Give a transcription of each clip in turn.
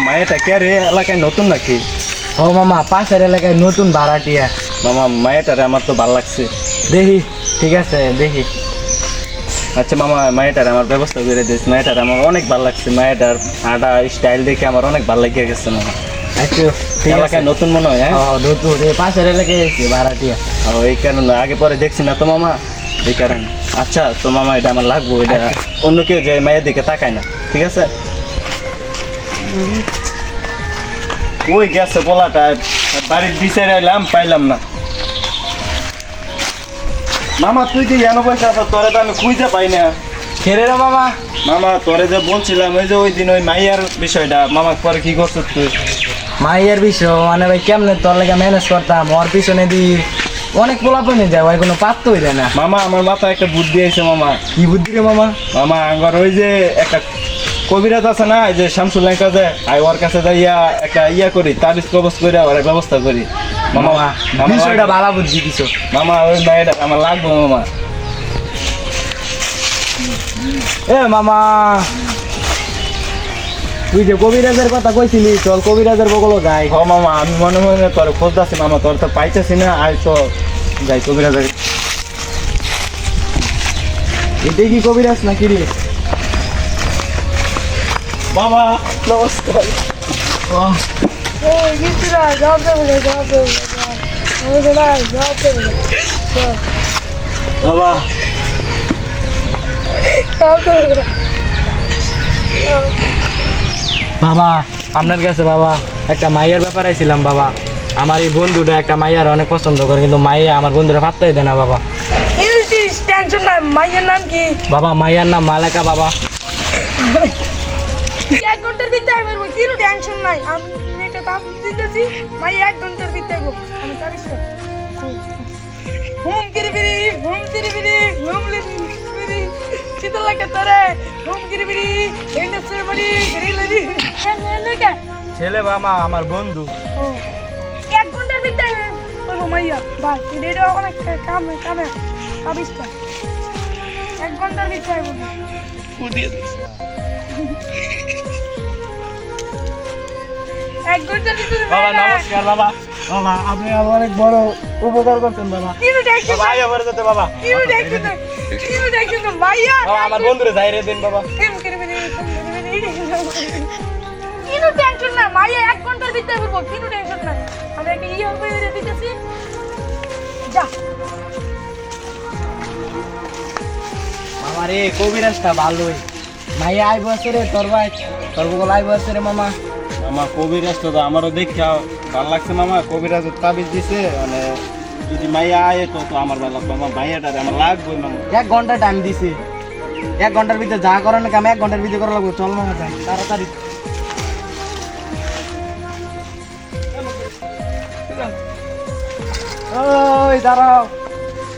মায়েটা কে রে, এলাকায় নতুন নাকি? ও মামা পাশের এলাকায় নতুন ভাড়াটিয়া। মামা মায়েটারে আমার তো ভালো লাগছে। দেখি, ঠিক আছে দেখি। আচ্ছা মামা, মায়েটারে আমার ব্যবস্থা করে দিস। মায়েটারে আমার অনেক ভালো লাগছে, মায়েটার আটা স্টাইল দেখে আমার অনেক ভালো লেগে গেছে মামা। আচ্ছা ঠিক আছে। এলাকায় নতুন মনে হয়, হ্যাঁ? নতুন এই পাশের এলাকায় এসেছি ভাড়াটিয়া। ও, এই কারণে আগে পরে দেখছি না তো মামা, এই কারণে। আচ্ছা তো মামা, এটা আমার লাগবো, এটা অন্য কেউ যে মায়ের দিকে তাকায় না, ঠিক আছে? ওই গেছে বলাটা, বাড়ির বিচারে এলাম, পাইলাম না। মামা তুই কি জানো পয়সা আছো? তোরে তো আমি খুঁজে পাই না। খেরে রে মামা। মামা তোরে যে বলছিলাম ওই যে ওই দিন ওই মাইয়ার বিষয়টা, মামা পরে কি করছিস তুই? মাইয়ের বিষয় মানে ভাই কেমনে তোর লেগে ম্যানেজ করতাম, ওর পিছনে দি অনেক পোলাপনে যায়, ওই কোনো পাত্ত হইলে না। মামা আমার মাথায় একটা বুদ্ধি আছে মামা। কি বুদ্ধি রে মামা? মামা আমার ওই যে একটা কবিরাজ আছে না, এই যে শামসুল কাছে, আই ওর কাছে যাইয়া একটা ইয়া করি, তাবিজ কবজ করে ওর ব্যবস্থা করি। মামা বিষয়টা ভালো বুদ্ধি দিছো। মামা ওই মায়েরা আমার লাগবে মামা। এ মামা, তুই যে কবিরাজের কথা কইছিলি, চল কবিরাজের বগল যাই। হ মামা, আমি মনে মনে তোর খোঁজতেছি মামা, তোর তো পাইতেছি না, আই তো যাই কবিরাজের। এটাই কি কবিরাজ নাকি রে? মামা নমস্কার। Hey, get to that. Drop them there. Drop them there. Drop them there. বাবা Drop them there. বাবা আপনার কাছে বাবা একটা মাইয়ার ব্যাপার আইছিলাম বাবা। আমার এই বন্ধুটা একটা মাইয়ার অনেক পছন্দ করে, কিন্তু মাইয়া আমার বন্ধুরা পাত্তাই দেয় না বাবা। This tension না, মাইয়ের নাম কি? বাবা মাইয়ার নাম মালেকা বাবা। এক ঘন্টার ভিতরে আমি বলবো, কোনো টেনশন নাই। আমি একটা দাম দিতেছি, মাই এক ঘন্টার ভিতরে গো। আমি জানিস না। হুম কিরিবিরি, হুম লিবিরি, শীতল লাগে তোরে। হুম কিরিবিরি, ইন্ডাস্ট্রি বাড়ি, গরিলারি। লেগে ছেলে বাবা আমার বন্ধু। এক ঘন্টার ভিতরে বলবো মাইয়া ভাই, এটা অনেক কামে কাবিস্তা। এক ঘন্টার ভিতরে বলবো। এক ঘন্টার ভিতরে বাবা নমস্কার বাবা। বাবা আপনি আমার অনেক বড় উপকার করছেন বাবা। কিনো দেখছো? বাবা আইয়া পরে যেতে বাবা। কিনো দেখছো মাইয়া? বাবা আমার বন্ধুরে যাইরে দিন বাবা। কিনো টেনশন না, মাইয়া এক ঘন্টার ভিতরে বলবো, কিনো টেনশন নাই। আমি একটা ইয়ে করে দিতেছি, যা। আমার এই কবিরাজটা ভালোই। মাইয়া আইব আছে রে তোর ভাই, তোর বগল আইব আছে রে মামা। মামা কবিরাজ তো আমারও দেখা ভালো লাগছে মামা। কবিরাজের তাবিজ দিছে, মানে যদি মাইয়া আয় তো তো আমার ভালো লাগবে। আমার মাইয়াটারে আমার লাগবে মামা। 1 ঘন্টা টাইম দিছি, 1 ঘন্টার ভিতরে যা করার না কাম 1 ঘন্টার ভিতরে করা লাগবে। চল মামা যাই তাড়াতাড়ি। ওই দাঁড়াও।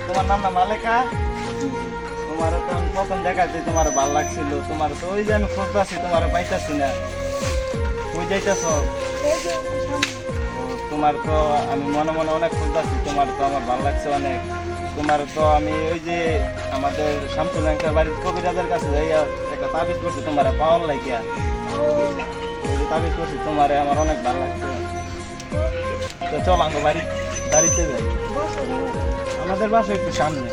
তোমার নাম না মালেকা? তোমার তো আমি প্রথম দেখাচ্ছি, তোমার ভালো লাগছিল। তোমার তো ওই যে আমি খুঁজতেছি, তোমার পাইতাছি না। কই যাইতেছ? তোমার তো আমি মনে মনে অনেক খুঁজতেছি, তোমার তো আমার ভালো লাগছে অনেক। তোমার তো আমি ওই যে আমাদের শামসুল বাড়ির কবিরাজের কাছে যাইয়া একটা তাবিজ করছি তোমার পাওয়ার লাগিয়া। ওই যে তাবিজ করছি তোমার আমার অনেক ভালো লাগছে। তো চল আঙ্গ বাড়িতে যাই। আমাদের বাসা একটু সামনে।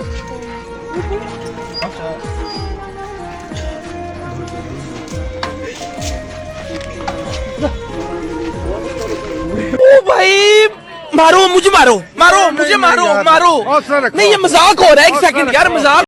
আচ্ছা ओ भाई मारो मुझे, मारो मुझे, मारो नहीं, ये मजाक हो रहा है। एक सेकंड यार, मजाक